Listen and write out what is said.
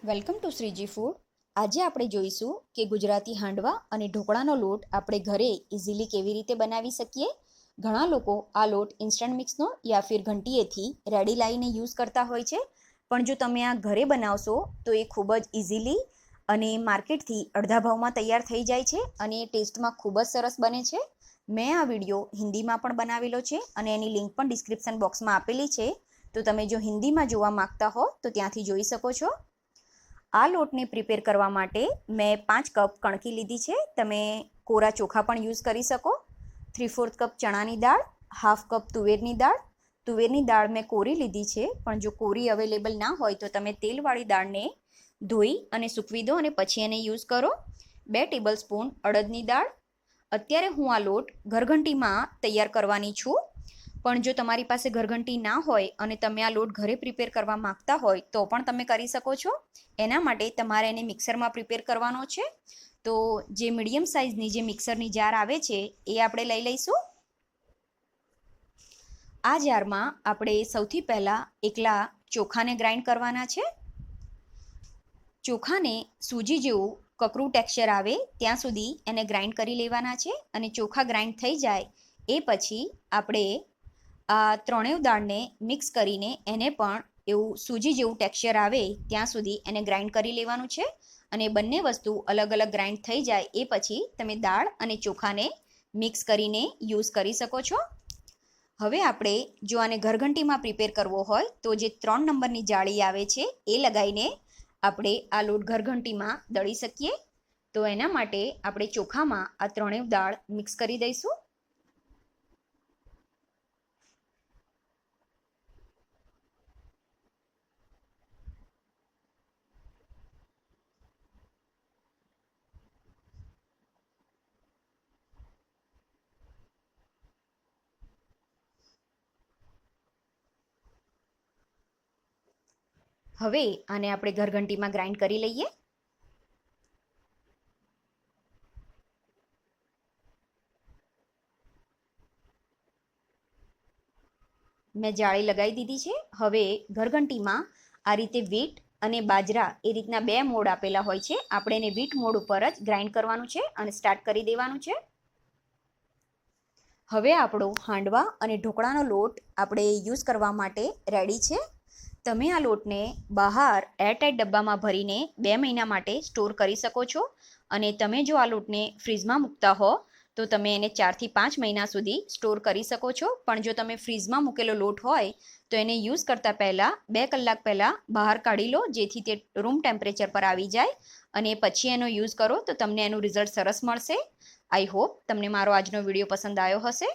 Welcome to Shriji food. આજે આપણે જોઈશું કે ગુજરાતી હાંડવા અને ઢોકળાનો લોટ આપણે ઘરે ઇઝીલી કેવી રીતે બનાવી શકીએ. ઘણા લોકો આ લોટ ઇન્સ્ટન્ટ મિક્સનો યા ફિર ઘંટીએથી રેડી લાવીને યુઝ કરતા હોય છે, પણ જો તમે આ ઘરે બનાવશો તો એ ખૂબ જ ઇઝીલી અને માર્કેટથી અડધા ભાવમાં તૈયાર થઈ જાય છે અને એ ટેસ્ટમાં ખૂબ જ સરસ બને છે. મેં આ વિડીયો હિન્દીમાં પણ બનાવેલો છે અને એની લિંક પણ ડિસ્ક્રિપ્શન બોક્સમાં આપેલી છે, તો તમે જો હિન્દીમાં જોવા માંગતા હો તો ત્યાંથી જોઈ શકો છો. આ લોટને પ્રિપેર કરવા માટે મેં 5 કપ કણકી લીધી છે. તમે કોરા ચોખા પણ યુઝ કરી શકો. 3/4 કપ ચણાની દાળ, 1/2 કપ તુવેરની દાળ. તુવેરની દાળ મેં કોરી લીધી છે, પણ જો કોરી અવેલેબલ ના હોય તો તમે તેલવાળી દાળને ધોઈ અને સૂકવી દો અને પછી એને યુઝ કરો. 2 ટેબલ સ્પૂન અડદની દાળ. અત્યારે હું આ લોટ ઘરઘંટીમાં તૈયાર કરવાની છું, પણ જો તમારી પાસે ઘરઘંટી ના હોય અને તમે આ લોટ ઘરે પ્રિપેર કરવા માંગતા હોય તો પણ તમે કરી શકો છો. એના માટે તમારે એને મિક્સરમાં પ્રિપેર કરવાનો છે. તો જે મીડિયમ સાઇઝની જે મિક્સરની જાર આવે છે એ આપણે લઈ લઈશું. આ જારમાં આપણે સૌથી પહેલાં એકલા ચોખાને ગ્રાઇન્ડ કરવાના છે. ચોખાને સૂજી જેવું કકરું ટેક્સચર આવે ત્યાં સુધી એને ગ્રાઇન્ડ કરી લેવાના છે અને ચોખા ગ્રાઇન્ડ થઈ જાય એ પછી આપણે આ ત્રણેય દાળને મિક્સ કરીને એને પણ એવું સૂજી જેવું ટેક્સચર આવે ત્યાં સુધી એને ગ્રાઇન્ડ કરી લેવાનું છે. અને બંને વસ્તુ અલગ અલગ ગ્રાઇન્ડ થઈ જાય એ પછી તમે દાળ અને ચોખાને મિક્સ કરીને યુઝ કરી શકો છો. હવે આપણે જો આને ઘરઘંટીમાં પ્રિપેર કરવો હોય તો જે 3 નંબરની જાળી આવે છે એ લગાવીને આપણે આ લોટ ઘરઘંટીમાં દળી શકીએ. તો એના માટે આપણે ચોખામાં આ ત્રણેય દાળ મિક્સ કરી દઈશું. હવે આને આપણે ઘરઘંટીમાં ગ્રાઇન્ડ કરી લઈએ. મેં જાળી લગાવી દીધી છે. હવે ઘરઘંટીમાં આ રીતે વીટ અને બાજરા એ રીતના 2 મોડ આપેલા હોય છે. આપણે એને વીટ મોડ ઉપર જ ગ્રાઇન્ડ કરવાનું છે અને સ્ટાર્ટ કરી દેવાનું છે. હવે આપણો હાંડવા અને ઢોકળાનો લોટ આપણે યુઝ કરવા માટે રેડી છે. તમે આ લોટને બહાર એરટાઇટ ડબ્બામાં ભરીને 2 મહિના માટે સ્ટોર કરી શકો છો. અને તમે જો આ લોટને ફ્રીઝમાં મૂકતા હો તો તમે એને 4 થી 5 મહિના સુધી સ્ટોર કરી શકો છો. પણ જો તમે ફ્રીઝમાં મૂકેલો લોટ હોય તો એને યુઝ કરતાં પહેલાં 2 કલાક પહેલાં બહાર કાઢી લો, જેથી તે રૂમ ટેમ્પરેચર પર આવી જાય અને પછી એનો યુઝ કરો તો તમને એનું રિઝલ્ટ સરસ મળશે. આઈ હોપ તમને મારો આજનો વિડીયો પસંદ આવ્યો હશે.